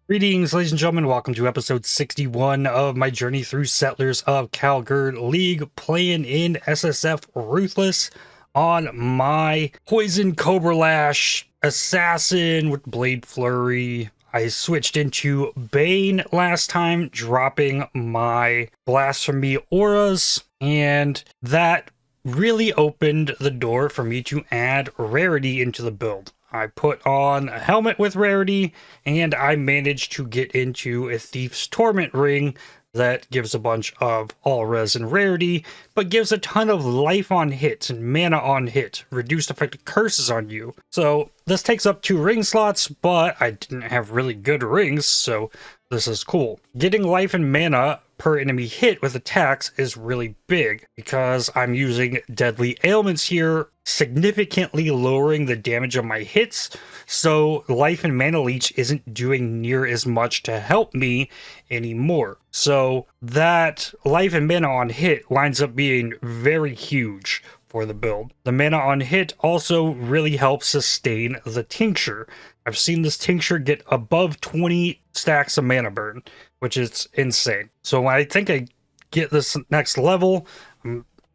Greetings, ladies and gentlemen. Welcome to episode 61 of my journey through Settlers of Kalguur League, playing in SSF Ruthless on my Poison Cobra Lash Assassin with Blade Flurry. I switched into Bane last time, dropping my Blasphemy auras, and that really opened the door for me to add rarity into the build. I put on a helmet with rarity, and I managed to get into a Thief's Torment ring that gives a bunch of all res and rarity, but gives a ton of life on hit and mana on hit, reduced effective curses on you. So this takes up 2 ring slots, but I didn't have really good rings, so this is cool. Getting life and mana per enemy hit with attacks is really big because I'm using deadly ailments here, significantly lowering the damage of my hits, so life and mana leech isn't doing near as much to help me anymore. So that life and mana on hit winds up being very huge for the build. The mana on hit also really helps sustain the tincture. I've seen this tincture get above 20 stacks of mana burn, which is insane. So when I think I get this next level,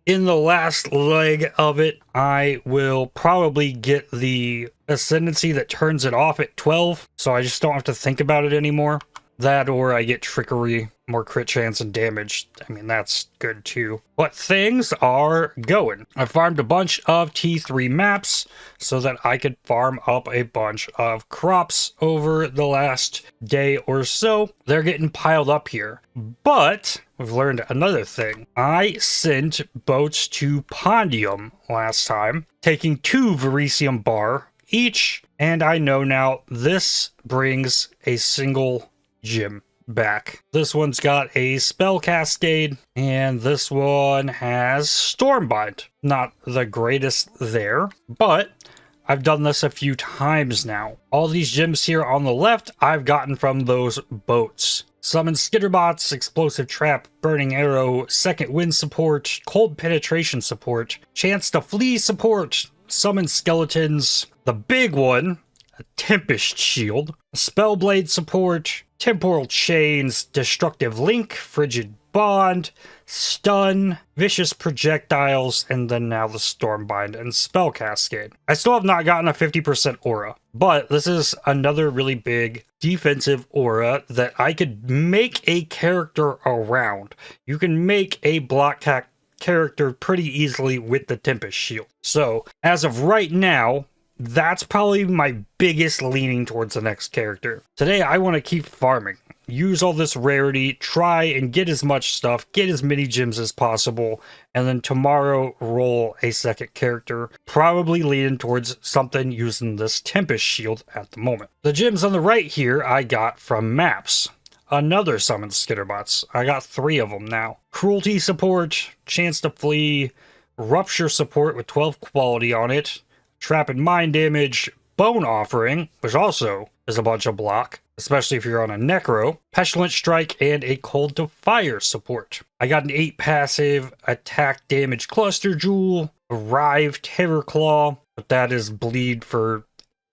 in the last leg of it, I will probably get the ascendancy that turns it off at 12, so I just don't have to think about it anymore. That, or I get trickery, more crit chance and damage. I mean, that's good too. But things are going. I farmed a bunch of T3 maps so that I could farm up a bunch of crops over the last day or so. They're getting piled up here. But we've learned another thing. I sent boats to Pondium last time, taking 2 Verisium bar each, and I know now this brings a single gym back. This one's got a spell cascade, and this one has Stormbind. Not the greatest there, but I've done this a few times now. All these gems here on the left I've gotten from those boats. Summon Skitterbots, Explosive Trap, Burning Arrow, Second Wind support, Cold Penetration support, Chance to Flee support, Summon Skeletons, the big one, a Tempest Shield, Spellblade support, Temporal Chains, Destructive Link, Frigid Bond, Stun, Vicious Projectiles, and then now the Stormbind and Spell Cascade. I still have not gotten a 50% aura, but this is another really big defensive aura that I could make a character around. You can make a block character pretty easily with the Tempest Shield. So, as of right now, that's probably my biggest leaning towards the next character. Today, I want to keep farming. Use all this rarity, try and get as much stuff, get as many gems as possible, and then tomorrow roll a second character, probably leaning towards something using this Tempest Shield at the moment. The gems on the right here I got from maps. Another Summon Skitterbots. I got 3 of them now. Cruelty support, Chance to Flee, Rupture support with 12 quality on it, Trap and Mind damage, Bone Offering, which also is a bunch of block, especially if you're on a Necro, Pestilent Strike, and a Cold to Fire support. I got an 8 passive attack damage Cluster Jewel, Arrive Terror Claw, but that is bleed for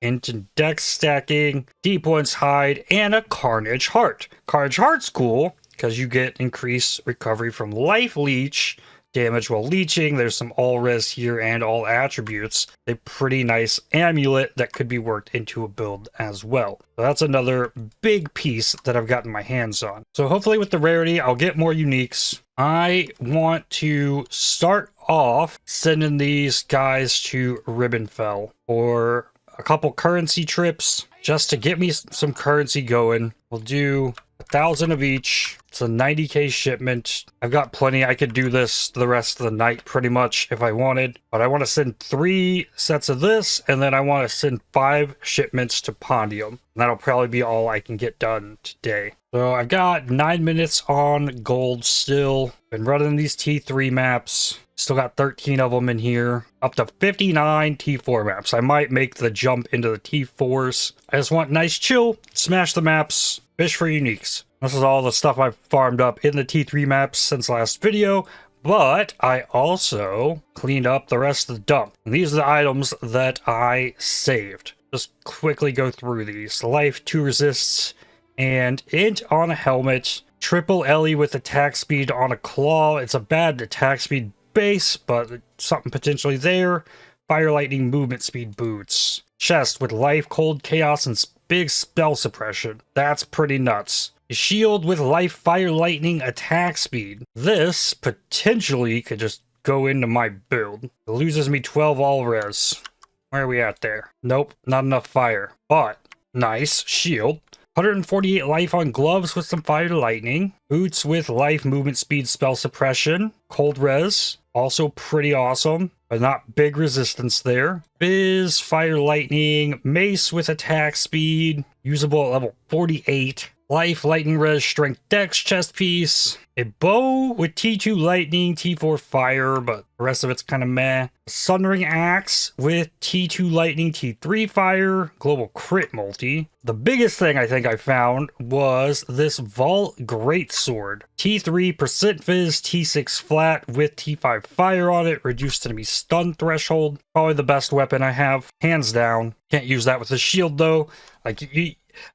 int and dex stacking, Deep One's Hide, and a Carnage Heart. Carnage Heart's cool because you get increased recovery from Life Leech, damage while leeching. There's some all res here and all attributes. A pretty nice amulet that could be worked into a build as well. So that's another big piece that I've gotten my hands on. So hopefully with the rarity, I'll get more uniques. I want to start off sending these guys to Ribbonfell for a couple currency trips just to get me some currency going. We'll do 1,000 of each. It's a 90k shipment. I've got plenty. I could do this the rest of the night pretty much if I wanted, but I want to send 3 sets of this, and then I want to send 5 shipments to Pondium. And that'll probably be all I can get done today. So I've got 9 minutes on gold still. Been running these T3 maps. Still got 13 of them in here. Up to 59 T4 maps. I might make the jump into the T4s. I just want nice chill, smash the maps, fish for uniques. This is all the stuff I've farmed up in the T3 maps since last video, but I also cleaned up the rest of the dump. And these are the items that I saved. Just quickly go through these. Life 2 resists, and int on a helmet, triple LE with attack speed on a claw. It's a bad attack speed base, but something potentially there. Fire lightning movement speed boots. Chest with life, cold, chaos, and big spell suppression. That's pretty nuts. Shield with life, fire lightning, attack speed. This potentially could just go into my build. It loses me 12 all res. Where are we at there? Nope, not enough fire. But nice shield. 148 life on gloves with some fire lightning. Boots with life, movement speed, spell suppression. Cold res. Also pretty awesome, but not big resistance there. Biz, fire lightning, mace with attack speed. Usable at level 48. Life, lightning res, strength dex, chest piece. A bow with T2 lightning, T4 fire, but the rest of it's kind of meh. Sundering axe with T2 lightning, T3 fire, global crit multi. The biggest thing I think I found was this Vault Greatsword. T3 percent fizz, T6 flat with T5 fire on it, reduced enemy stun threshold. Probably the best weapon I have, hands down. Can't use that with a shield though.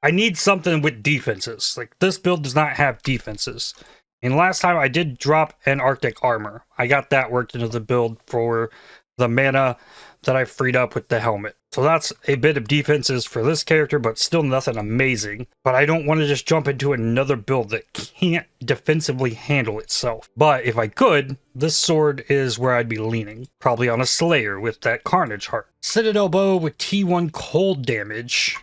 I need something with defenses. Like, this build does not have defenses. And last time I did drop an Arctic armor. I got that worked into the build for the mana that I freed up with the helmet. So that's a bit of defenses for this character, but still nothing amazing. But I don't want to just jump into another build that can't defensively handle itself. But if I could, this sword is where I'd be leaning. Probably on a Slayer with that Carnage Heart. Citadel Bow with T1 cold damage.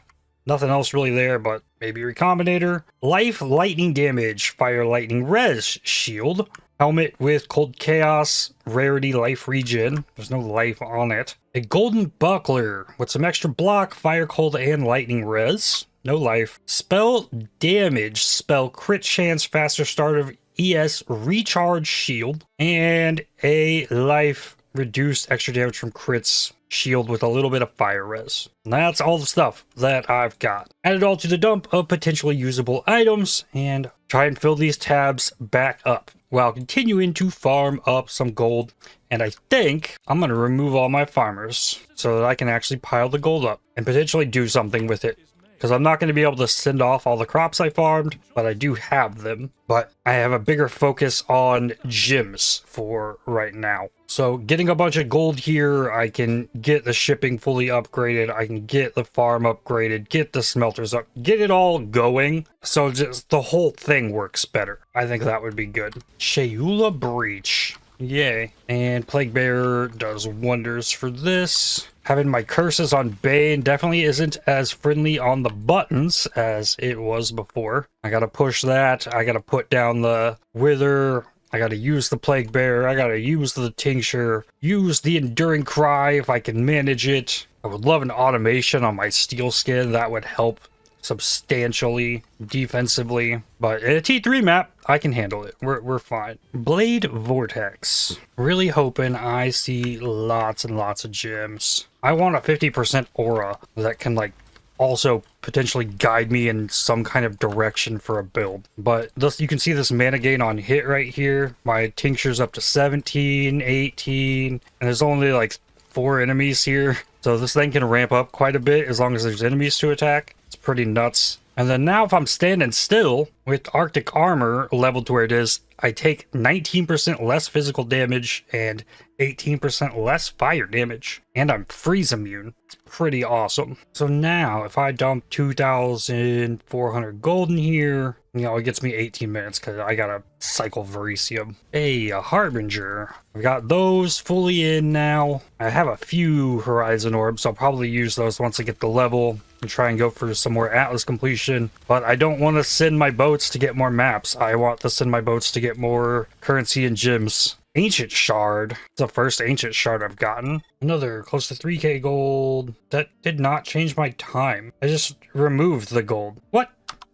Nothing else really there, but maybe Recombinator. Life, lightning damage, fire lightning res, shield. Helmet with cold chaos, rarity, life regen. There's no life on it. A golden buckler with some extra block, fire, cold, and lightning res. No life. Spell damage, spell crit chance, faster start of ES, recharge shield. And a life reduced extra damage from crits shield with a little bit of fire res. And that's all the stuff that I've got. Add it all to the dump of potentially usable items and try and fill these tabs back up while continuing to farm up some gold. And I think I'm going to remove all my farmers so that I can actually pile the gold up and potentially do something with it. Because I'm not going to be able to send off all the crops I farmed, but I do have them. But I have a bigger focus on gems for right now. So getting a bunch of gold here, I can get the shipping fully upgraded, I can get the farm upgraded, get the smelters up, get it all going. So just the whole thing works better. I think that would be good. Sheula Breach. Yay. And Plague Bearer does wonders for this. Having my curses on Bane definitely isn't as friendly on the buttons as it was before. I gotta push that. I gotta put down the Wither. I gotta use the Plague Bearer. I gotta use the Tincture. Use the Enduring Cry if I can manage it. I would love an automation on my Steel Skin. That would help substantially defensively, but in a T3 map I can handle it. We're fine. Blade Vortex. Really hoping I see lots and lots of gems. I want a 50% aura that can like also potentially guide me in some kind of direction for a build. But this, you can see this mana gain on hit right here. My tincture's up to 17, 18, and there's only like 4 enemies here, so this thing can ramp up quite a bit as long as there's enemies to attack. It's pretty nuts. And then now if I'm standing still with Arctic armor leveled to where it is, I take 19% less physical damage and 18% less fire damage, and I'm freeze immune. It's pretty awesome. So now if I dump 2,400 gold in here, you know, it gets me 18 minutes because I gotta cycle Verisium. Hey, a Harbinger. I've got those fully in now. I have a few Horizon Orbs, so I'll probably use those once I get the level and try and go for some more Atlas completion. But I don't want to send my boats to get more maps. I want to send my boats to get more currency and gems. Ancient Shard. It's the first Ancient Shard I've gotten. Another close to 3k gold. That did not change my time. I just removed the gold. What?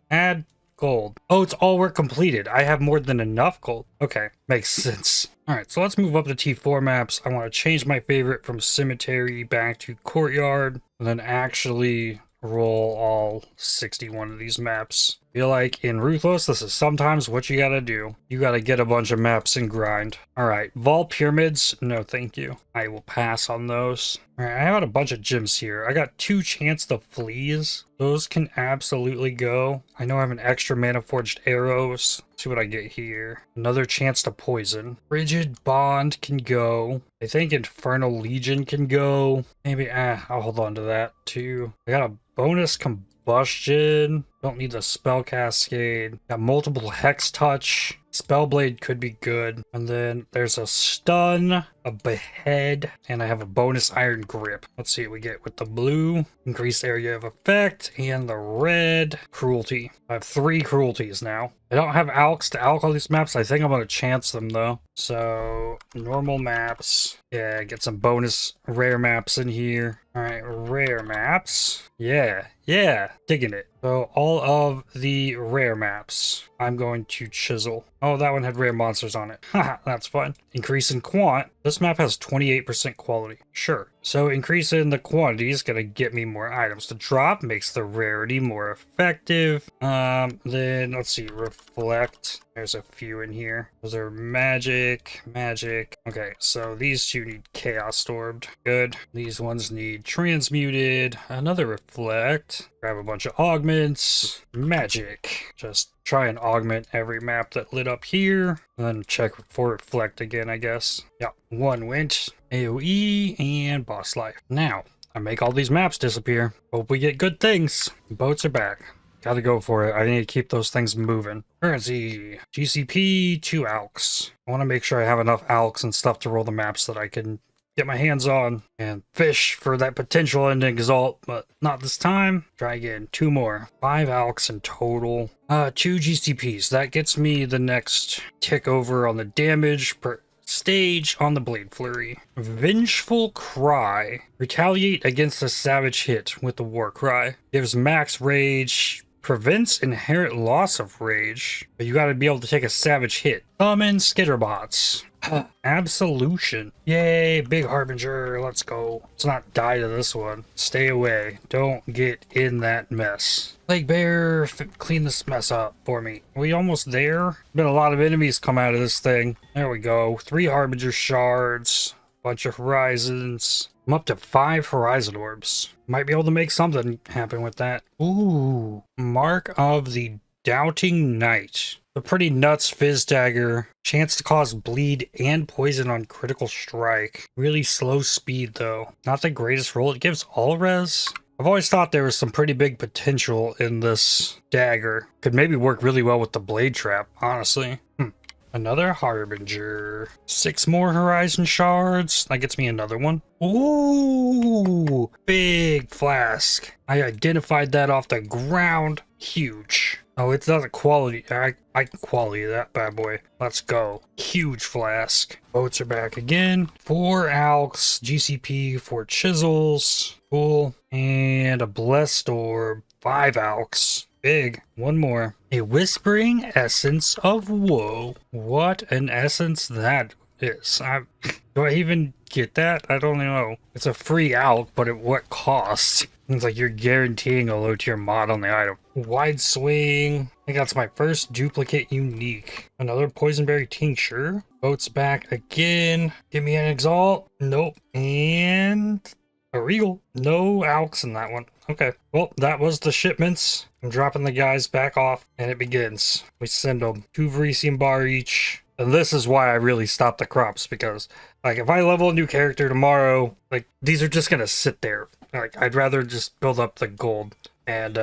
Add gold. Oh, it's all work completed. I have more than enough gold. Okay, makes sense. Alright, so let's move up to T4 maps. I want to change my favorite from Cemetery back to Courtyard, and then actually roll all 61 of these maps. Feel like in Ruthless, this is sometimes what you gotta do. You gotta get a bunch of maps and grind. All right, Vault Pyramids, no thank you. I will pass on those. All right, I have a bunch of gems here. I got 2 Chance to Fleas. Those can absolutely go. I know I have an extra Mana Forged Arrows. Let's see what I get here. Another Chance to Poison. Rigid Bond can go. I think Infernal Legion can go. Maybe, I'll hold on to that too. I got a bonus Combustion. Don't need the Spell Cascade. Got multiple Hex Touch. Spellblade could be good. And then there's a Stun, a Behead, and I have a bonus Iron Grip. Let's see what we get with the blue. Increased area of effect, and the red, Cruelty. I have 3 Cruelties now. I don't have Alks to Alk all these maps. I think I'm going to chance them though. So, normal maps. Yeah, get some bonus rare maps in here. Alright, rare maps. Yeah, digging it. So all of the rare maps, I'm going to chisel. Oh, that one had rare monsters on it. Haha, that's fun. Increase in quant. This map has 28% quality. Sure. So increase in the quantity is going to get me more items to drop, makes the rarity more effective. Then let's see, reflect. There's a few in here. Those are magic. Okay, so these 2 need chaos orbed. Good. These ones need transmuted. Another reflect. Grab a bunch of augments. Magic. Just try and augment every map that lit up here. And then check for reflect again, I guess. Yeah, 1 went. AoE and boss life. Now, I make all these maps disappear. Hope we get good things. Boats are back. Gotta go for it. I need to keep those things moving. Currency. GCP, 2 Alks. I want to make sure I have enough Alks and stuff to roll the maps that I can get my hands on. And fish for that potential end Exalt, but not this time. Try again. 2 more. 5 Alks in total. 2 GCPs. That gets me the next tick over on the damage per stage on the Blade Flurry. Vengeful Cry. Retaliate against a savage hit with the War Cry. Gives max rage. Prevents inherent loss of rage. But you gotta be able to take a savage hit. Summon Skitterbots. Absolution. Yay, Big Harbinger. Let's go. Let's not die to this one. Stay away. Don't get in that mess. Plague Bear, clean this mess up for me. Are we almost there? Been a lot of enemies come out of this thing. There we go. 3 Harbinger shards. Bunch of horizons. I'm up to 5 horizon orbs. Might be able to make something happen with that. Ooh. Mark of the Doubting Knight. A pretty nuts fizz dagger. Chance to cause bleed and poison on critical strike. Really slow speed though. Not the greatest roll. It gives all res. I've always thought there was some pretty big potential in this dagger. Could maybe work really well with the blade trap, honestly. Another Harbinger. 6 more Horizon Shards. That gets me another one. Ooh, big flask. I identified that off the ground. Huge. Oh, it's not a quality. I can quality that bad boy. Let's go. Huge flask. Boats are back again. 4 Alks, GCP, 4 Chisels. Cool. And a Blessed Orb. 5 Alks. Big. 1 more. A Whispering Essence of Woe. What an essence that is. Do I even get that? I don't know. It's a free Alk, but at what cost? It's like you're guaranteeing a low tier mod on the item. Wide Swing. I think that's my first duplicate unique. Another Poisonberry Tincture. Boats back again. Give me an Exalt. Nope. And a Regal. No Alks in that one. Okay. Well, that was the shipments. I'm dropping the guys back off, and it begins. We send them 2 Verisium bar each. And this is why I really stopped the crops, because like if I level a new character tomorrow, like these are just gonna sit there. Like I'd rather just build up the gold and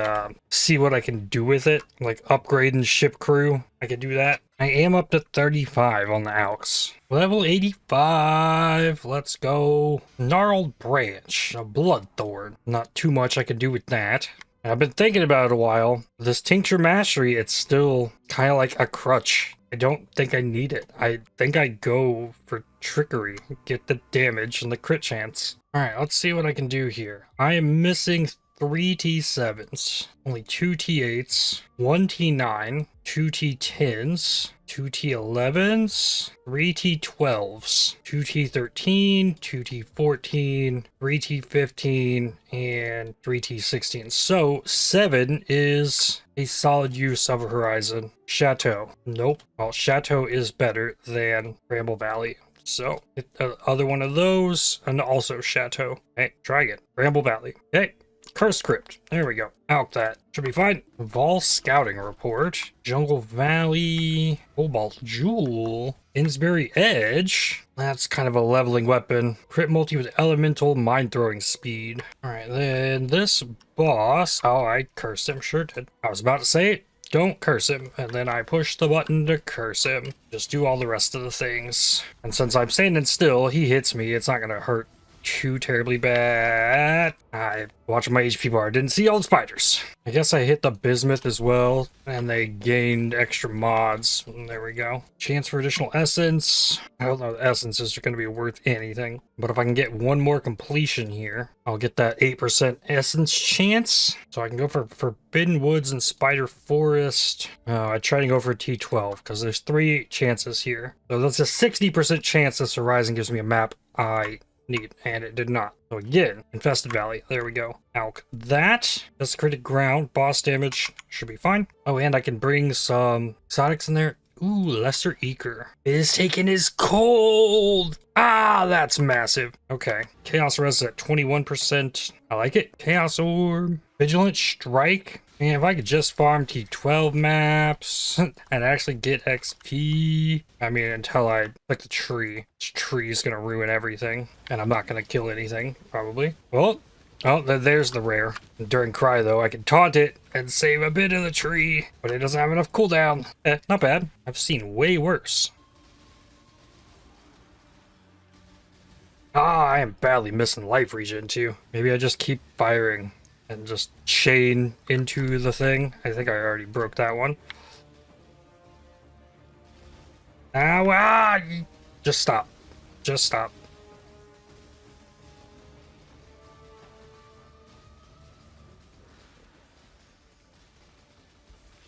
see what I can do with it. Like upgrade and ship crew. I could do that. I am up to 35 on the Alks. Level 85. Let's go. Gnarled Branch. A Bloodthorn. Not too much I could do with that. I've been thinking about it a while. This Tincture Mastery, it's still kind of like a crutch. I don't think I need it. I think I go for Trickery. Get the damage and the crit chance. Alright, let's see what I can do here. I am missing 3 T7s. Only 2 T8s. 1 T9. 2 T10s, 2 T11s, 3 T12s, 2 T13, 2 T14, 3 T15, and 3 T16. So 7 is a solid use of a Horizon. Chateau. Nope. Well, Chateau is better than Bramble Valley. So, get the other one of those, and also Chateau. Hey, try again. Bramble Valley. Hey, Cursed Crypt. There we go. Out that. Should be fine. Vol Scouting Report. Jungle Valley. Cobalt Jewel. Innsbury Edge. That's kind of a leveling weapon. Crit multi with elemental mind throwing speed. Alright, then this boss. Oh, I cursed him. Sure did. I was about to say it. Don't curse him, and then I push the button to curse him. Just do all the rest of the things. And since I'm standing still, he hits me, it's not gonna hurt too terribly bad. I watched my HP bar, didn't see all the spiders. I guess I hit the bismuth as well, and they gained extra mods. There we go. Chance for additional essence. I don't know if essences are going to be worth anything, but if I can get one more completion here, I'll get that 8% essence chance. So I can go for Forbidden Woods and Spider Forest. I try to go for T12 because there's 3 chances here. So that's a 60% chance this Horizon gives me a map I need, and it did not. So again, Infested Valley. There we go. Alk. That. Desecrated Ground. Boss damage. Should be fine. Oh, and I can bring some exotics in there. Ooh, Lesser Eaker. Is taking his cold. Ah, that's massive. Okay. Chaos Res at 21%. I like it. Chaos Orb. Vigilant Strike. Man, if I could just farm T12 maps and actually get XP. I mean, until I click the tree. This tree is going to ruin everything. And I'm not going to kill anything, probably. Well, oh, there's the rare. During Cry, though, I can taunt it and save a bit of the tree. But it doesn't have enough cooldown. Not bad. I've seen way worse. Ah, I am badly missing life regen, too. Maybe I just keep firing and just chain into the thing. I think I already broke that one. Ow, ah! Just stop. Just stop.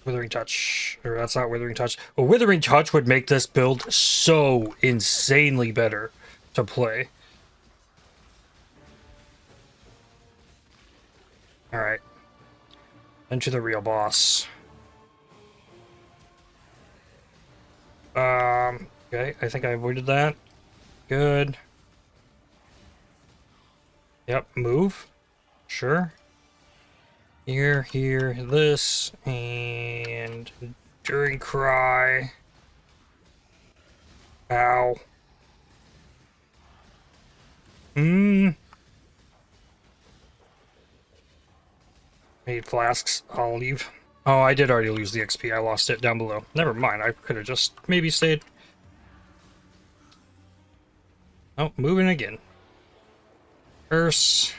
Withering Touch. Or that's not Withering Touch. A Withering Touch would make this build so insanely better to play. Alright. Into the real boss. Okay, I think I avoided that. Good. Yep, move. Sure. Here, this, and during Cry. Ow. Made flasks. I'll leave. Oh, I did already lose the XP. I lost it down below. Never mind. I could have just maybe stayed. Oh, moving again. Curse.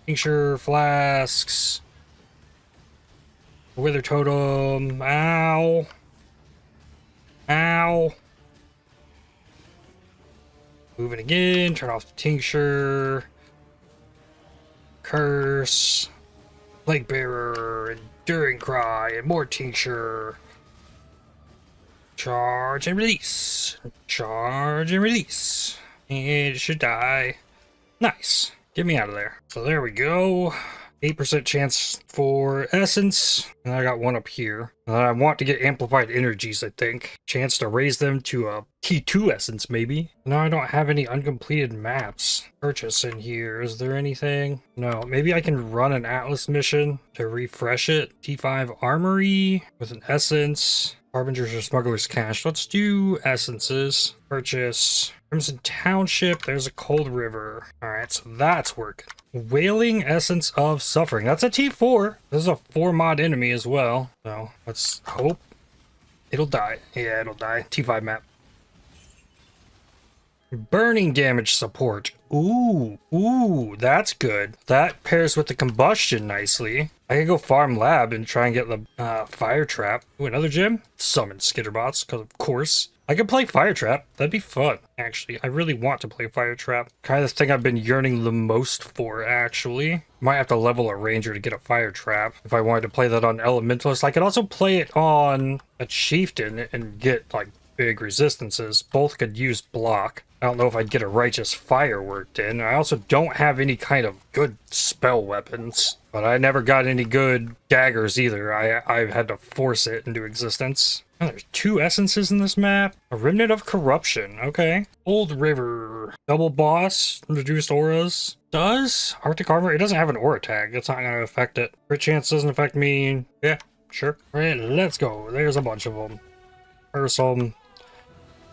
Tincture. Flasks. Wither Totem. Ow. Ow. Moving again. Turn off the Tincture. Curse. Plague Bearer, Enduring Cry, and more Tincture. Charge and release. Charge and release. And it should die. Nice. Get me out of there. So there we go. 8% chance for Essence. And I got one up here. And I want to get Amplified Energies, I think. Chance to raise them to a T2 Essence, maybe. No, I don't have any uncompleted maps. Purchase in here. Is there anything? No. Maybe I can run an Atlas mission to refresh it. T5 Armory with an Essence. Harbingers or Smuggler's Cache. Let's do Essences. Purchase. Crimson Township. There's a Cold River. Alright, so that's working. Wailing Essence of Suffering. That's a T4. This is a 4 mod enemy as well. So let's hope it'll die. Yeah, it'll die. T5 map. Burning damage support. Ooh, that's good. That pairs with the combustion nicely. I could go farm lab and try and get the fire trap. Ooh, another gym? Summon skitterbots, because of course. I could play fire trap. That'd be fun, actually. I really want to play fire trap. Kind of the thing I've been yearning the most for, actually. Might have to level a ranger to get a fire trap if I wanted to play that on elementalist. I could also play it on a chieftain and get like big resistances. Both could use block. I don't know if I'd get a righteous fire worked in. I also don't have any kind of good spell weapons, but I never got any good daggers either. I had to force it into existence. Oh, there's 2 essences in this map. A remnant of corruption. Okay. Old river. Double boss. Reduced auras. Does Arctic armor? It doesn't have an aura tag. It's not going to affect it. Crit chance doesn't affect me. Yeah, sure. All right, let's go. There's a bunch of them. There's some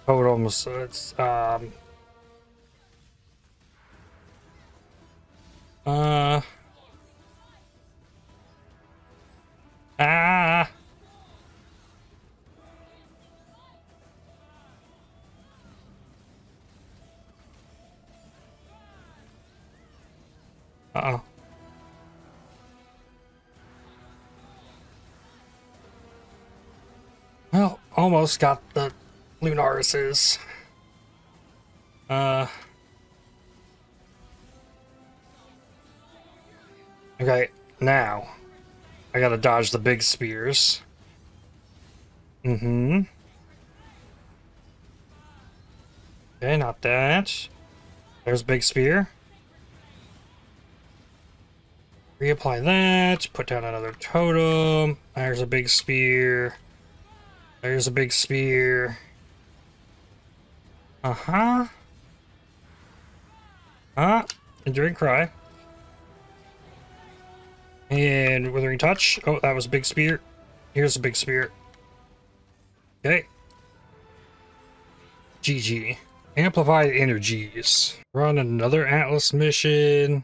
totems. It's Uh-oh. Well, almost got the Lunarises. Okay, now I gotta dodge the big spears. Okay, not that. There's big spear. Reapply that. Put down another totem. There's a big spear. There's a big spear. Enduring cry. And withering touch. Oh, that was a big spear. Here's a big spear. Okay. GG. Amplified energies. Run another Atlas mission.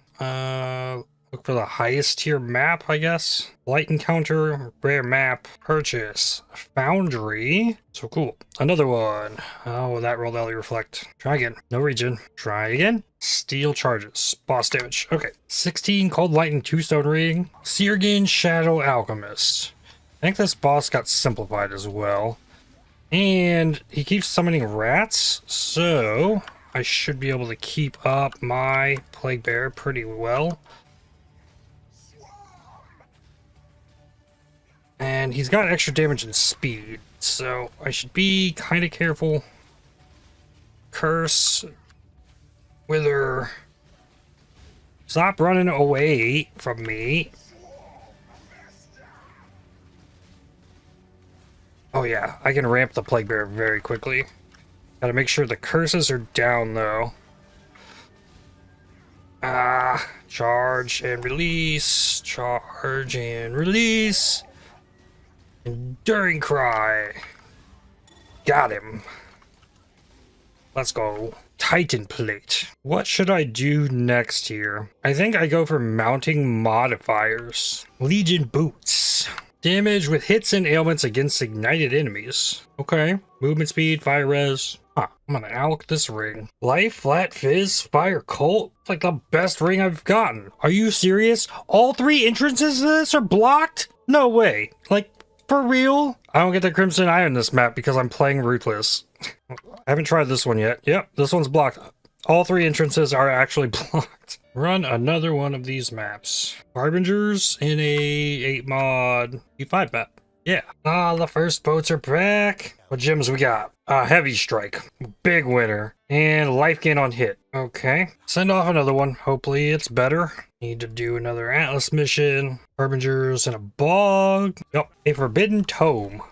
Look for the highest tier map, I guess. Light encounter, rare map, purchase, foundry. So cool. Another one. Oh, that rolled LE reflect. Try again. No region. Try again. Steel charges. Boss damage. Okay. 16 cold lightning, 2 stone ring. Seargan Shadow Alchemist. I think this boss got simplified as well. And he keeps summoning rats, so I should be able to keep up my Plague Bear pretty well. And he's got extra damage and speed, so I should be kind of careful. Curse. Wither. Stop running away from me. Oh yeah, I can ramp the Plague Bear very quickly. Gotta make sure the curses are down though. Charge and release. Charge and release. Enduring cry. Got him. Let's go. Titan plate. What should I do next here? I think I go for mounting modifiers. Legion boots. Damage with hits and ailments against ignited enemies. Okay. Movement speed, fire res. I'm gonna alch this ring. Life, flat fizz, fire cult. It's like the best ring I've gotten. Are you serious? All 3 entrances to this are blocked? No way. Like, for real? I don't get the Crimson Eye on this map because I'm playing Ruthless. I haven't tried this one yet. Yep, this one's blocked. All 3 entrances are actually blocked. Run another one of these maps. Harbingers in a 8 mod ItFightsBack. Yeah. The first boats are back. What gems we got? Heavy strike. Big winner. And life gain on hit. Okay. Send off another one. Hopefully it's better. Need to do another Atlas mission. Harbingers in a bog. Yep. A forbidden tome.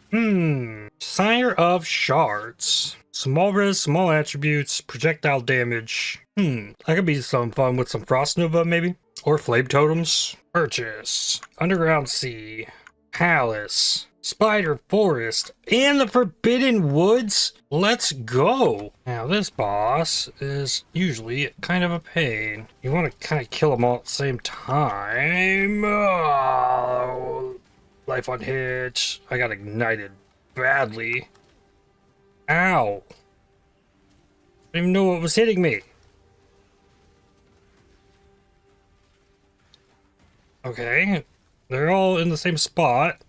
Sire of shards. Small res, small attributes, projectile damage. That could be some fun with some Frost Nova, maybe? Or Flame Totems. Purchase. Underground Sea. Palace. Spider Forest. And the Forbidden Woods. Let's go. Now, this boss is usually kind of a pain. You want to kind of kill them all at the same time. Life on hit. I got ignited badly. Ow. I didn't even know what was hitting me. Okay. They're all in the same spot.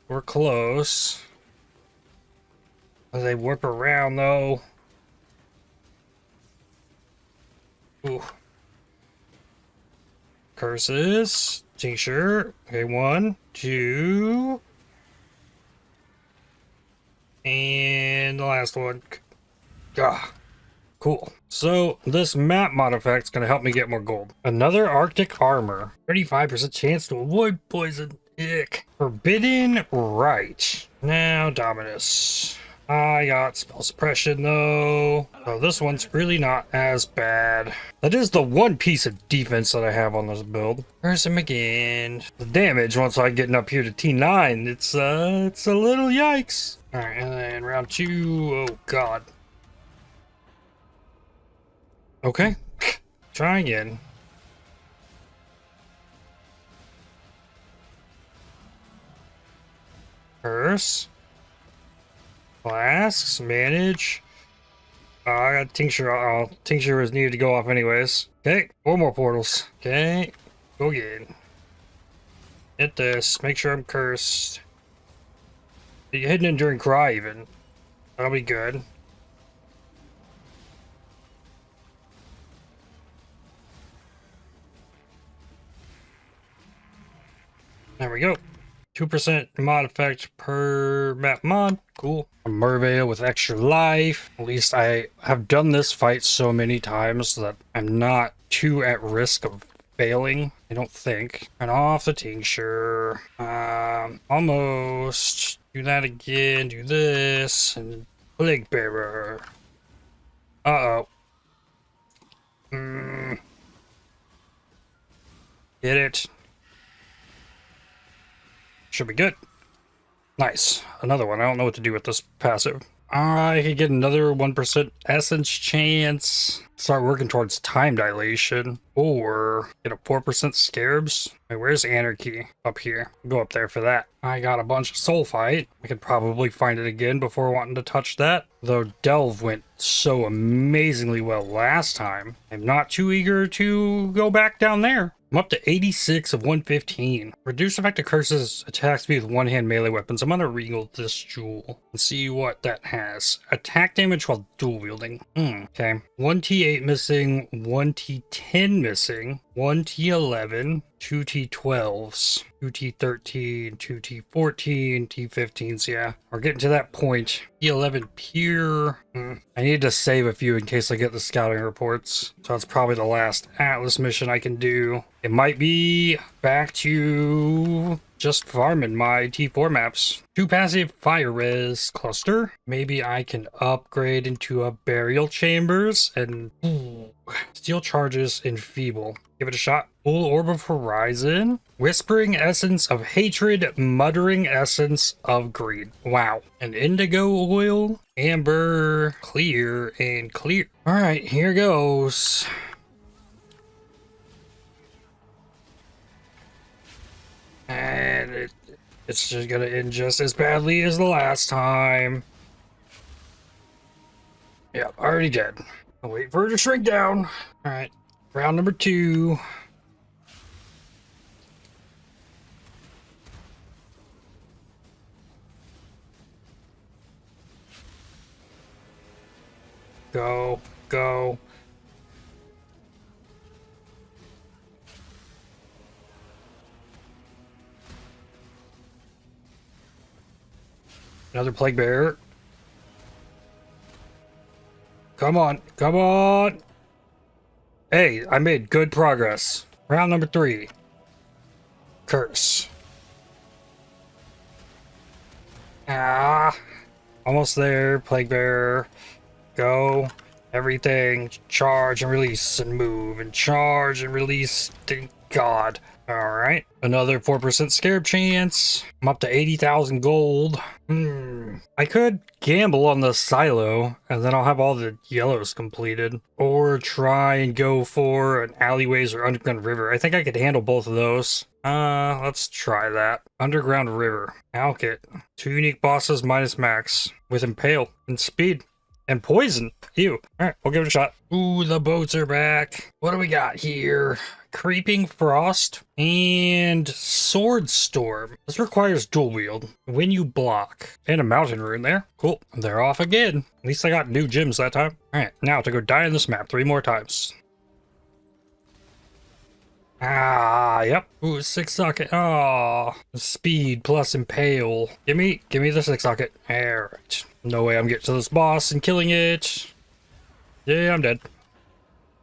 We're close. As they whip around, though. Ooh. Curses. Tincture. Okay, 1, 2. And the last one. Ah, cool. So this map mod effect is going to help me get more gold. Another Arctic armor. 35% chance to avoid poison. Ick. Forbidden Right. Now Dominus. I got spell suppression though. So this one's really not as bad. That is the one piece of defense that I have on this build. Where's him again? The damage once I get up here to T9, it's a little yikes. Alright, and then round 2. Oh god. Okay. Try again. Curse. Flasks, manage. I got tincture. Tincture was needed to go off anyways. Okay, 4 more portals. Okay, go again. Hit this. Make sure I'm cursed. Hidden Enduring Cry even. That'll be good. There we go. 2% mod effect per map mod. Cool. A Merveil with extra life. At least I have done this fight so many times that I'm not too at risk of failing, I don't think. And off the tincture. Almost. Do that again. Do this. And Plague Bearer. Uh-oh. Get it. Should be good. Nice. Another one. I don't know what to do with this passive. I could get another 1% essence chance. Start working towards time dilation. Or get a 4% scarabs. Wait, where's Anarchy? Up here. Go up there for that. I got a bunch of soul fight. I could probably find it again before wanting to touch that. Though Delve went so amazingly well last time. I'm not too eager to go back down there. I'm up to 86 of 115. Reduce effective curses attack speed with one-hand melee weapons. I'm gonna regal this jewel and see what that has. Attack damage while dual wielding. Okay. 1 T8 missing, 1 T10 missing, 1 T11, 2 T12s, 2 T13, 2 T14, T15s. Yeah, we're getting to that point. T11 pure. I need to save a few in case I get the scouting reports. So that's probably the last Atlas mission I can do. It might be back to just farming my T4 maps. 2 passive fire res cluster. Maybe I can upgrade into a burial chambers and steel charges enfeeble. Give it a shot. Full orb of horizon. Whispering essence of hatred. Muttering essence of greed. Wow. An indigo oil. Amber. Clear and clear. All right, here goes. And it's just gonna end just as badly as the last time. Yeah, already dead. I'll wait for her to shrink down. All right, round number 2. Go, go. Another plague bearer. Come on, come on. Hey, I made good progress. Round number 3. Curse. Ah, almost there. Plague bearer. Go. Everything. Charge and release and move and charge and release. Thank God. Alright, another 4% scarab chance. I'm up to 80,000 gold. I could gamble on the silo, and then I'll have all the yellows completed. Or try and go for an alleyways or underground river. I think I could handle both of those. Let's try that. Underground river. Alkit. 2 unique bosses minus max. With impale and speed. And poison. Ew. Alright, we'll give it a shot. Ooh, the boats are back. What do we got here? Creeping Frost and Sword Storm. This requires dual wield when you block. And a mountain rune there. Cool. They're off again. At least I got new gems that time. Alright, now to go die on this map 3 more times. Ah, yep. Ooh, 6 socket. Oh, speed plus impale. Give me the 6 socket. Alright. No way I'm getting to this boss and killing it. Yeah, I'm dead.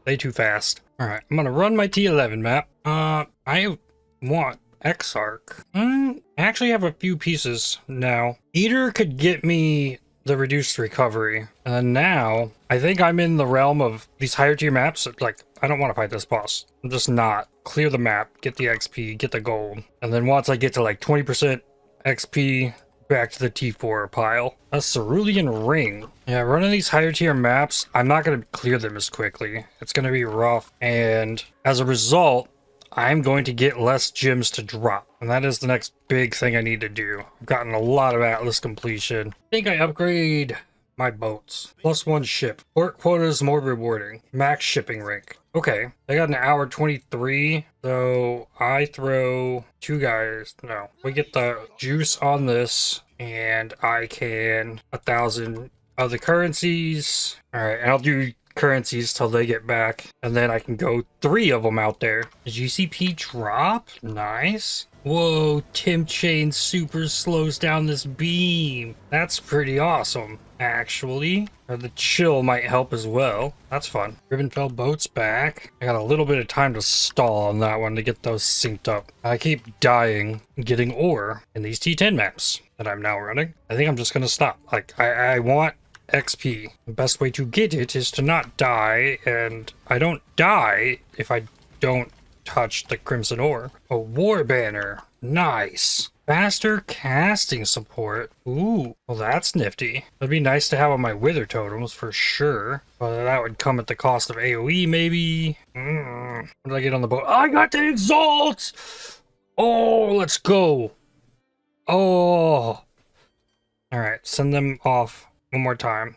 They too fast. Alright, I'm gonna run my T11 map. I want X-Arc. I actually have a few pieces now. Eater could get me the reduced recovery. And now, I think I'm in the realm of these higher tier maps. Like, I don't want to fight this boss. I'm just not. Clear the map, get the XP, get the gold. And then once I get to like 20% XP, back to the T4 pile. A cerulean ring. Yeah, running these higher tier maps, I'm not going to clear them as quickly. It's going to be rough. And as a result, I'm going to get less gems to drop. And that is the next big thing I need to do. I've gotten a lot of Atlas completion. I think I upgrade my boats. +1 ship. Port quota is more rewarding. Max shipping rank. Okay, I got an hour 23, so I throw 2 guys. No, we get the juice on this, and I can 1,000 of the currencies. All right, and I'll do currencies till they get back, and then I can go 3 of them out there. GCP drop? Nice. Whoa, Tim Chain super slows down this beam. That's pretty awesome, actually. Or the chill might help as well. That's fun. Rivenfell boats back. I got a little bit of time to stall on that one to get those synced up. I keep dying getting ore in these T10 maps that I'm now running. I think I'm just gonna stop. Like, I want XP. The best way to get it is to not die, and I don't die if I don't touch the crimson ore. A war banner. Nice. Faster casting support. Ooh, well that's nifty. That'd be nice to have on my wither totems for sure. But that would come at the cost of AoE maybe. What did I get on the boat? I got the exalt! Oh, let's go. Oh. Alright, send them off one more time.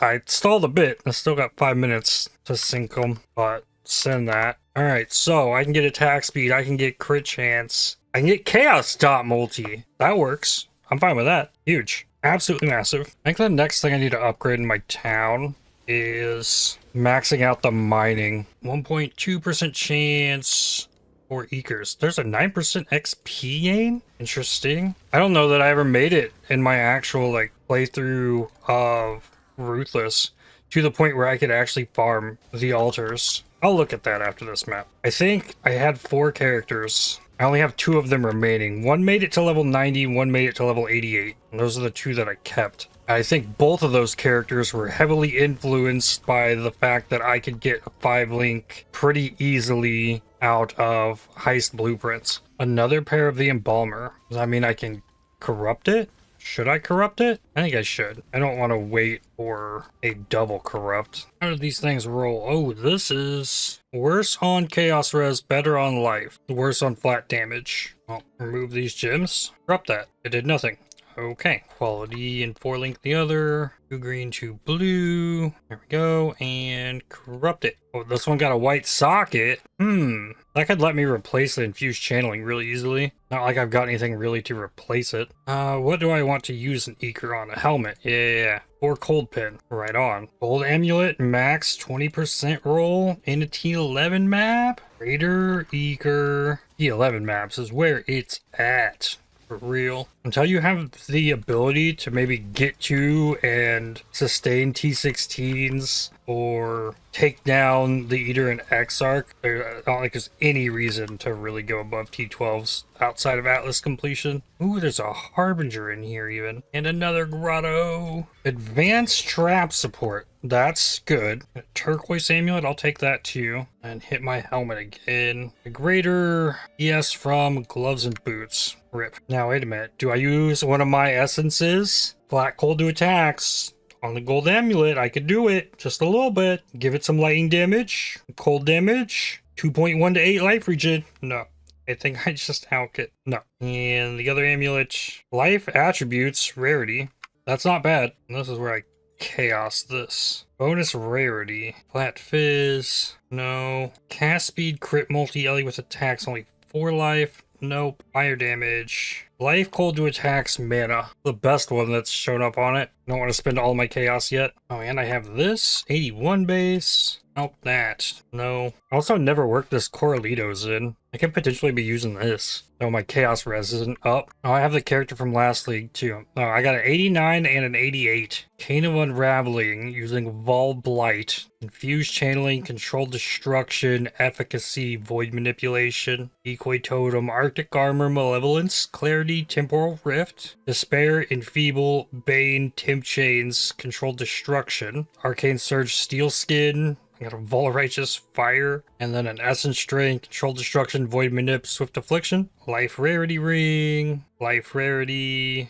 I stalled a bit. I still got 5 minutes to sync them, but send that. Alright, so I can get attack speed, I can get crit chance, I can get chaos dot multi. That works. I'm fine with that. Huge. Absolutely massive. I think the next thing I need to upgrade in my town is maxing out the mining. 1.2% chance for Eekers. There's a 9% XP gain? Interesting. I don't know that I ever made it in my actual like playthrough of Ruthless to the point where I could actually farm the altars. I'll look at that after this map. I think I had 4 characters. I only have 2 of them remaining. One made it to level 90, one made it to level 88. And those are the 2 that I kept. I think both of those characters were heavily influenced by the fact that I could get a 5-link pretty easily out of heist blueprints. Another pair of the Embalmer. Does that mean I can corrupt it? Should I corrupt it? I think I should. I don't want to wait for a double corrupt. How do these things roll? Oh, this is worse on chaos res, better on life. Worse on flat damage. Well, remove these gems. Corrupt that. It did nothing. Okay. Quality and 4-link the other. 2 green, 2 blue. There we go. And corrupt it. Oh, this one got a white socket. That could let me replace the infused channeling really easily. Not like I've got anything really to replace it. What do I want to use an Eeker on? A helmet. Yeah. Or cold pin. Right on. Gold amulet, max 20% roll in a T11 map. Raider, Eeker. T11 maps is where it's at. For real. Until you have the ability to maybe get to and sustain T16s or take down the Eater and Exarch. I don't think there's any reason to really go above T12s outside of Atlas completion. Ooh, there's a Harbinger in here even. And another Grotto. Advanced trap support. That's good. A turquoise amulet, I'll take that too. And hit my helmet again. A greater ES from gloves and boots. Rip. Now wait a minute. Do I use one of my essences? Black cold to attacks. On the gold amulet, I could do it. Just a little bit. Give it some lightning damage. Cold damage. 2.1 to 8 life regen. No. I think I just alk it. No. And the other amulet. Life attributes. Rarity. That's not bad. And this is where I chaos this. Bonus rarity. Flat fizz. No. Cast speed. Crit multi-ellie with attacks. Only 4 life. Nope. Fire damage. Life cold to attacks mana. The best one that's shown up on it. Don't want to spend all my chaos yet. Oh, and I have this. 81 base. Nope, that. No. I also never worked this Corralitos in. I could potentially be using this. Oh, my chaos res isn't up. Oh, I have the character from last league too. Oh, I got an 89 and an 88. Cane of Unraveling using Vol Blight. Infused channeling, controlled destruction, efficacy, void manipulation, decoy totem, arctic armor, malevolence, clarity, temporal rift, despair, enfeeble, bane, temp chains, controlled destruction, arcane surge, steel skin. I got a Vol Righteous Fire, and then an Essence Strain, Controlled Destruction, Void Manip, Swift Affliction, Life Rarity Ring, Life Rarity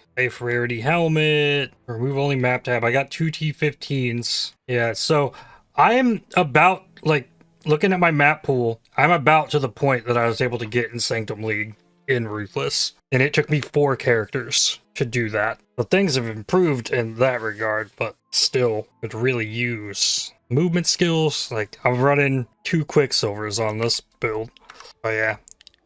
Helmet, Remove Only Map Tab. I got 2 T15s. Yeah, so I am about, like, looking at my map pool, I'm about to the point that I was able to get in Sanctum League in Ruthless. And it took me 4 characters to do that. But things have improved in that regard, but still could really use movement skills. Like, I'm running 2 Quicksilvers on this build. But yeah,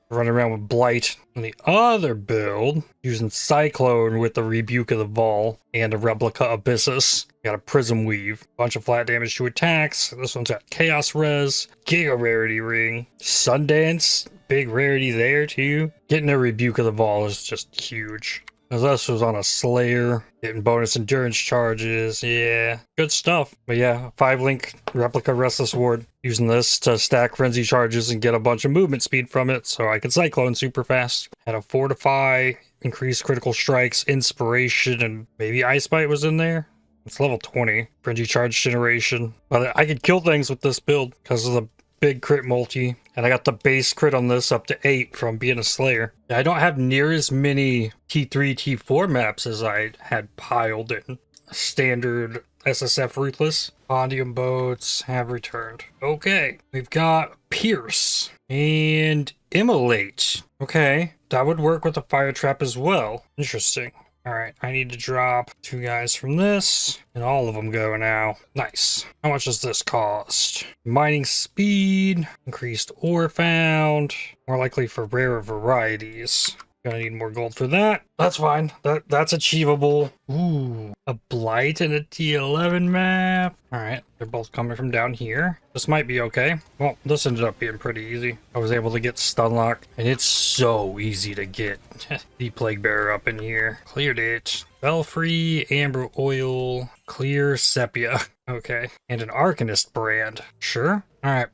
running around with Blight. On the other build, using Cyclone with the Rebuke of the Vol and a Replica Abyssus. Got a Prism Weave. Bunch of flat damage to attacks. This one's got Chaos Res. Giga Rarity Ring. Sundance. Big rarity there too. Getting a Rebuke of the Vol is just huge. This was on a Slayer, getting bonus endurance charges. Yeah, good stuff. But yeah, 5-link replica Restless Ward. Using this to stack frenzy charges and get a bunch of movement speed from it so I can cyclone super fast. Had a Fortify, increased critical strikes, inspiration, and maybe Ice Bite was in there. It's level 20. Frenzy charge generation. But I could kill things with this build because of the big crit multi, and I got the base crit on this up to 8 from being a Slayer. I don't have near as many T3, T4 maps as I had piled in standard SSF Ruthless. Pondium boats have returned. Okay, we've got Pierce and Immolate. Okay, that would work with the fire trap as well. Interesting. Alright, I need to drop 2 guys from this, and all of them go now. Nice. How much does this cost? Mining speed, increased ore found, more likely for rarer varieties. Gonna need more gold for that. That's fine. That's achievable. Ooh, a Blight and a T11 map. Alright, they're both coming from down here. This might be okay. Well, this ended up being pretty easy. I was able to get Stunlock, and it's so easy to get the Plague Bearer up in here. Cleared it. Belfry, Amber Oil, Clear Sepia. Okay, and an Arcanist brand. Sure. Alright.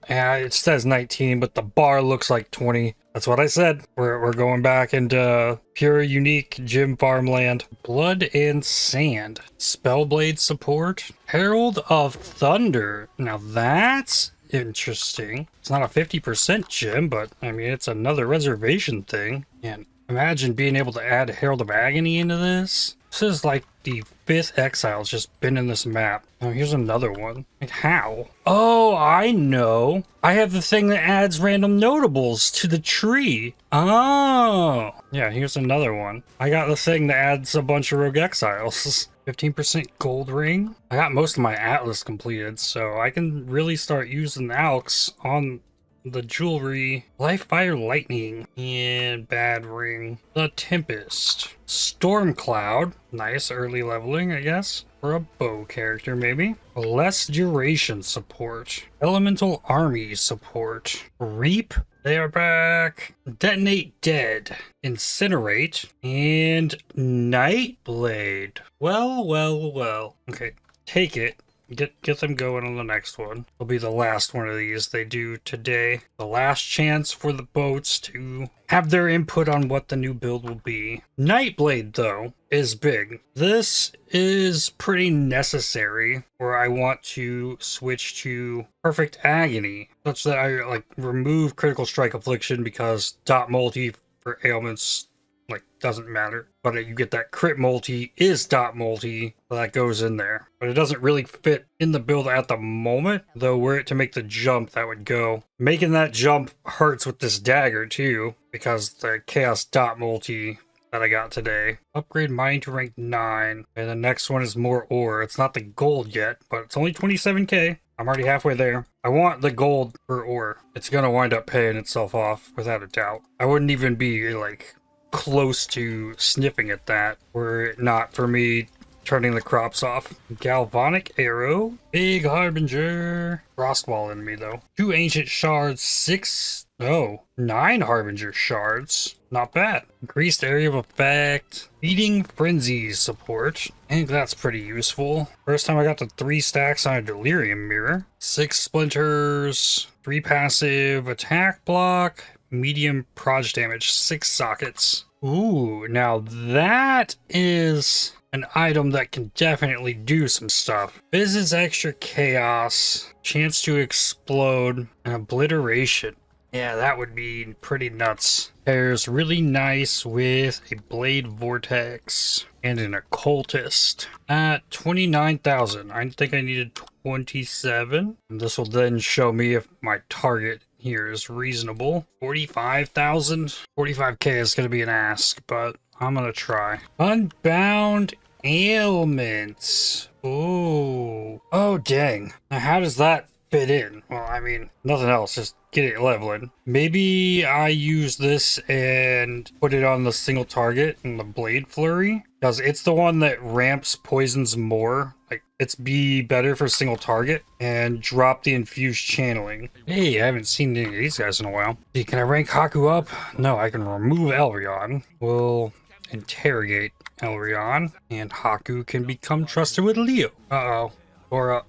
Yeah, it says 19, but the bar looks like 20. That's what I said. We're going back into pure unique gym farmland. Blood and Sand. Spellblade support. Herald of Thunder. Now that's interesting. It's not a 50% gym, but I mean, it's another reservation thing. And imagine being able to add Herald of Agony into this. This is like the 5th Exile's just been in this map. Oh, here's another one. Like, how? Oh, I know. I have the thing that adds random notables to the tree. Oh. Yeah, here's another one. I got the thing that adds a bunch of Rogue Exiles. 15% gold ring. I got most of my Atlas completed, so I can really start using Alks on the jewelry. Life, Fire, Lightning, and Bad Ring. The Tempest. Storm Cloud. Nice early leveling, I guess. For a bow character, maybe. Less duration support. Elemental Army support. Reap. They are back. Detonate Dead. Incinerate. And Nightblade. Well. Okay. Take it. Get them going on the next one. It'll be the last one of these they do today. The last chance for the boats to have their input on what the new build will be. Nightblade, though, is big. This is pretty necessary where I want to switch to Perfect Agony, such that I like remove Critical Strike Affliction because dot multi for ailments like doesn't matter, but you get that crit multi is dot multi, so that goes in there, but it doesn't really fit in the build at the moment, though were it to make the jump that would go. Making that jump hurts with this dagger too, because the chaos dot multi that I got today. Upgrade mine to rank 9, and the next one is more ore. It's not the gold yet, but it's only 27k. I'm already halfway there. I want the gold for ore. It's gonna wind up paying itself off without a doubt. I wouldn't even be like close to sniffing at that were it not for me turning the crops off. Galvanic arrow, big harbinger, frostwall in me though. 2 ancient shards, 9 harbinger shards. Not bad. Increased area of effect, feeding frenzy support. I think that's pretty useful. First time I got to 3 stacks on a delirium mirror. 6 splinters, 3 passive attack block, medium proj damage, 6 sockets. Ooh, now that is an item that can definitely do some stuff. Fizz's extra chaos, chance to explode, and obliteration. Yeah, that would be pretty nuts. Pairs really nice with a blade vortex and an occultist. At 29,000, I think I needed 27. And this will then show me if my target here is reasonable. 45,000. 45k is going to be an ask, but I'm going to try. Unbound ailments. Oh dang. Now how does that fit in? Well, I mean, nothing else, just get it leveling. Maybe I use this and put it on the single target in the blade flurry, because it's the one that ramps poisons more. Like, it's be better for single target, and drop the infused channeling. Hey, I haven't seen any of these guys in a while. See, can I rank Haku up? No, I can remove Elrion. We'll interrogate Elrion, and Haku can become trusted with Leo. Uh-oh. Or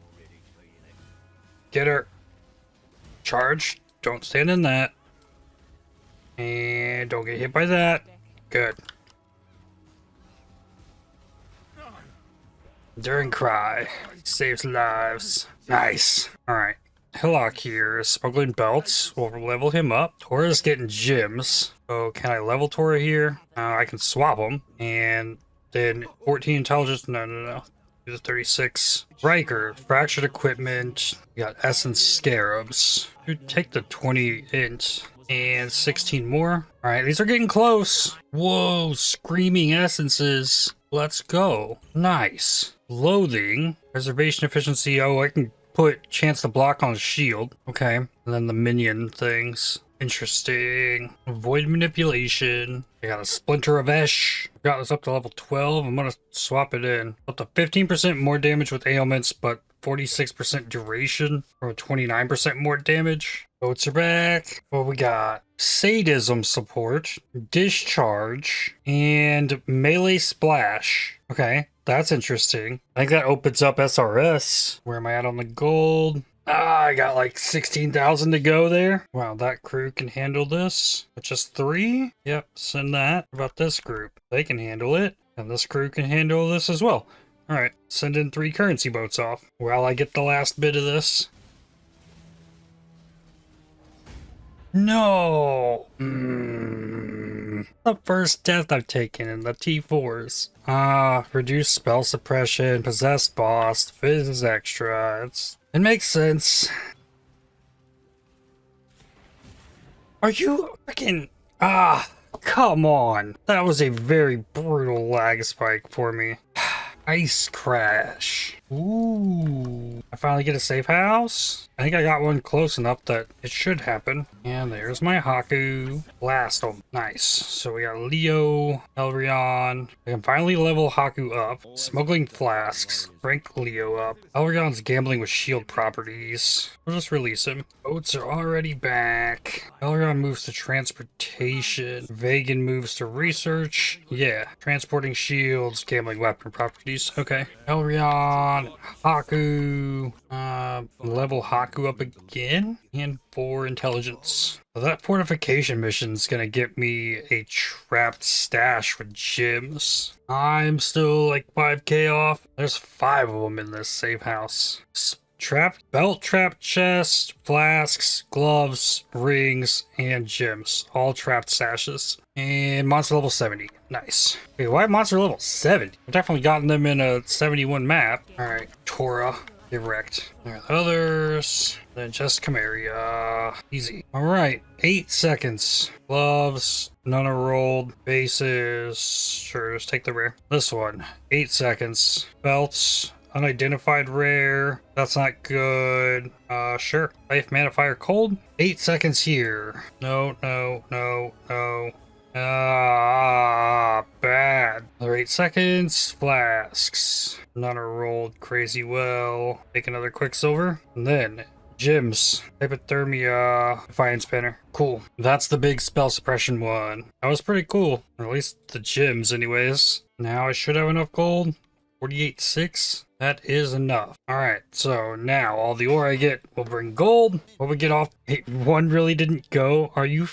get her. Charge. Don't stand in that. And don't get hit by that. Good. Enduring Cry. Saves lives. Nice. Alright. Hillock here is smuggling belts. We'll level him up. Tora's getting gems. So can I level Tora here? I can swap them. And then 14 intelligence. No. The 36. Riker, fractured equipment. We got essence scarabs. Dude, take the 20 int and 16 more. All right, these are getting close. Whoa, screaming essences. Let's go. Nice. Loathing, preservation efficiency. Oh, I can put chance to block on a shield. Okay, and then the minion things. Interesting. Void manipulation. I got a splinter of Esh. Got this up to level 12. I'm gonna swap it in. Up to 15% more damage with ailments, but 46% duration or 29% more damage. Boats are back. What we got? Sadism support, discharge, and melee splash. Okay, that's interesting. I think that opens up SRS. Where am I at on the gold? I got like 16,000 to go there. Wow, that crew can handle this. With just 3? Yep, send that. What about this group? They can handle it. And this crew can handle this as well. Alright, send in 3 currency boats off while I get the last bit of this. No! The first death I've taken in the T4s. Reduced spell suppression, possessed boss, fizz is extra. It makes sense. Are you freaking... come on. That was a very brutal lag spike for me. Ice crash. Ooh. I finally get a safe house. I think I got one close enough that it should happen. And there's my Haku. Blast. Oh, nice. So we got Leo, Elrion. I can finally level Haku up. Smuggling flasks. Rank Leo up. Elrion's gambling with shield properties. We'll just release him. Boats are already back. Elrion moves to transportation. Vagan moves to research. Yeah. Transporting shields. Gambling weapon properties. Okay. Elrion on, Haku. Level Haku up again. And 4 intelligence. So that fortification mission is gonna get me a trapped stash with gems. I'm still like 5k off. There's 5 of them in this safe house. Belt trap chest, flasks, gloves, rings, and gems. All trapped stashes. And monster level 70. Nice. Wait, why monster level 70? I've definitely gotten them in a 71 map. Alright, Tora. Get wrecked. Alright, others. Then just Camaria. Easy. Alright, 8 seconds. Gloves. None are rolled. Bases. Sure, just take the rare. This one. 8 seconds. Belts. Unidentified rare. That's not good. Sure. Life, mana, fire, cold. 8 seconds here. No. Bad. Another 8 seconds. Flasks. None are rolled crazy well. Take another quicksilver. And then gems. Hypothermia. Defiance banner. Cool. That's the big spell suppression one. That was pretty cool. Or at least the gems anyways. Now I should have enough gold. 48.6. That is enough. Alright, so now all the ore I get will bring gold. What we get off? Hey, 1 really didn't go. Are you...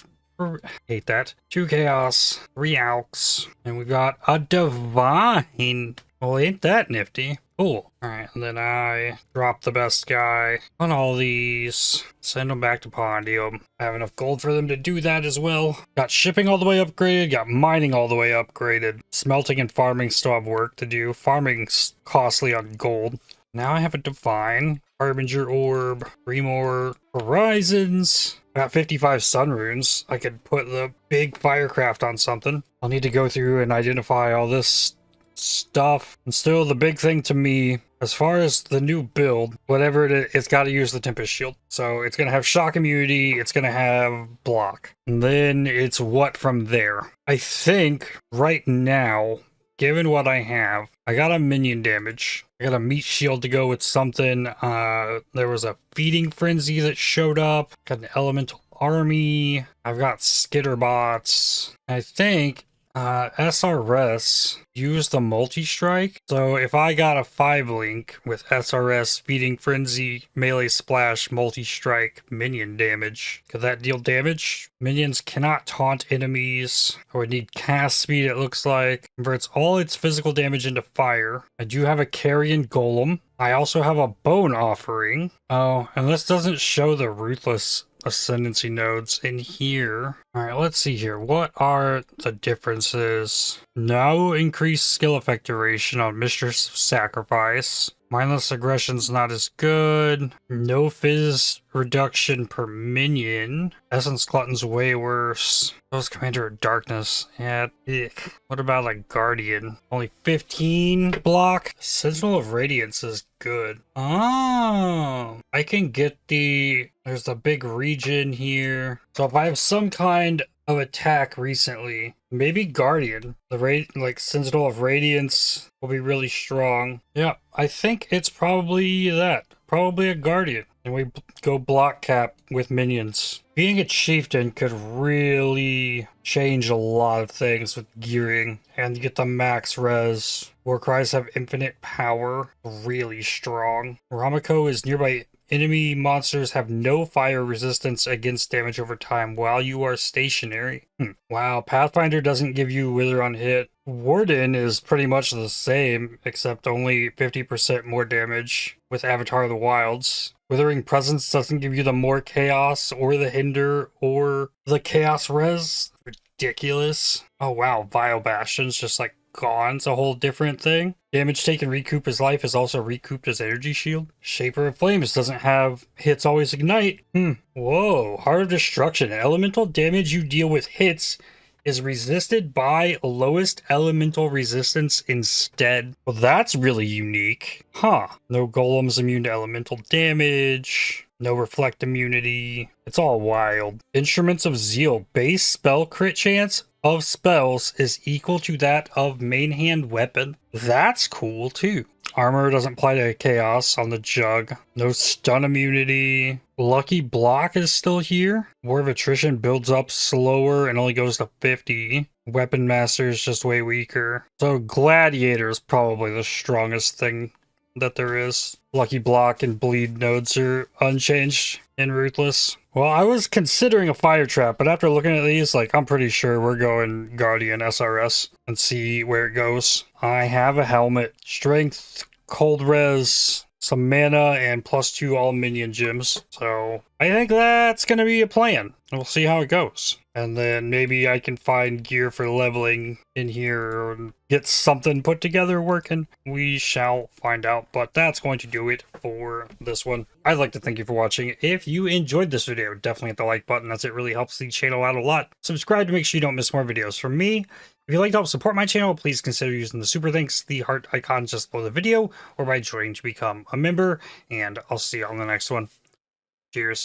Hate that. 2 chaos, 3 alks, and we got a divine. Well, ain't that nifty? Cool. Alright, and then I drop the best guy on all these. Send them back to Pondium. I have enough gold for them to do that as well. Got shipping all the way upgraded. Got mining all the way upgraded. Smelting and farming still have work to do. Farming's costly on gold. Now I have a divine. Harbinger orb. 3 more horizons. Got 55 sun runes. I could put the big firecraft on something. I'll need to go through and identify all this stuff. And still the big thing to me, as far as the new build, whatever it is, it's got to use the Tempest Shield. So it's going to have shock immunity, it's going to have block. And then it's what from there. I think right now, given what I have, I got a minion damage. I got a meat shield to go with something. There was a feeding frenzy that showed up. Got an elemental army. I've got skitterbots. I think SRS use the multi-strike. So if I got a 5-link with SRS, feeding frenzy, melee splash, multi-strike, minion damage, could that deal damage? Minions cannot taunt enemies. I would need cast speed, it looks like. Converts all its physical damage into fire. I do have a carrion golem. I also have a bone offering. Oh, and this doesn't show the Ruthless ascendancy nodes in here. Alright, let's see here. What are the differences? No increased skill effect duration on Mistress of Sacrifice. Mindless aggression's not as good. No fizz reduction per minion. Essence Glutton's way worse. Those Commander of Darkness. Yeah, ick. What about a Guardian? Only 15 block. Sentinel of Radiance is good. Oh, I can get there's the big region here. So if I have some kind of attack recently, maybe Guardian, the Sentinel of Radiance will be really strong. Yeah, I think it's probably that. Probably a Guardian. And we go block cap with minions. Being a chieftain could really change a lot of things with gearing. And you get the max res. War cries have infinite power. Really strong. Ramako is nearby. Enemy monsters have no fire resistance against damage over time while you are stationary. Wow, Pathfinder doesn't give you Wither on hit. Warden is pretty much the same, except only 50% more damage with Avatar of the Wilds. Withering Presence doesn't give you the more chaos or the hinder or the chaos res. Ridiculous. Oh wow, Vile Bastion's just gone. It's a whole different thing. Damage taken recoup his life is also recouped as energy shield. Shaper of Flames doesn't have hits always ignite. Whoa, Heart of Destruction. Elemental damage you deal with hits is resisted by lowest elemental resistance instead. Well, that's really unique. Huh. No golems immune to elemental damage. No reflect immunity. It's all wild. Instruments of Zeal. Base spell crit chance of spells is equal to that of main hand weapon. That's cool too. Armor doesn't apply to chaos on the jug. No stun immunity. Lucky block is still here. War of Attrition builds up slower and only goes to 50. Weapon Master is just way weaker. So Gladiator is probably the strongest thing that there is. Lucky Block and Bleed nodes are unchanged in Ruthless. Well, I was considering a fire trap, but after looking at these, like, I'm pretty sure we're going Guardian SRS and see where it goes. I have a helmet, strength, cold res, some mana, and +2 all minion gems. So I think that's going to be a plan. We'll see how it goes. And then maybe I can find gear for leveling in here or get something put together working. We shall find out, but that's going to do it for this one. I'd like to thank you for watching. If you enjoyed this video, definitely hit the like button, as it really helps the channel out a lot. Subscribe to make sure you don't miss more videos from me. If you'd like to help support my channel, please consider using the super thanks, the heart icon just below the video, or by joining to become a member, and I'll see you on the next one. Cheers.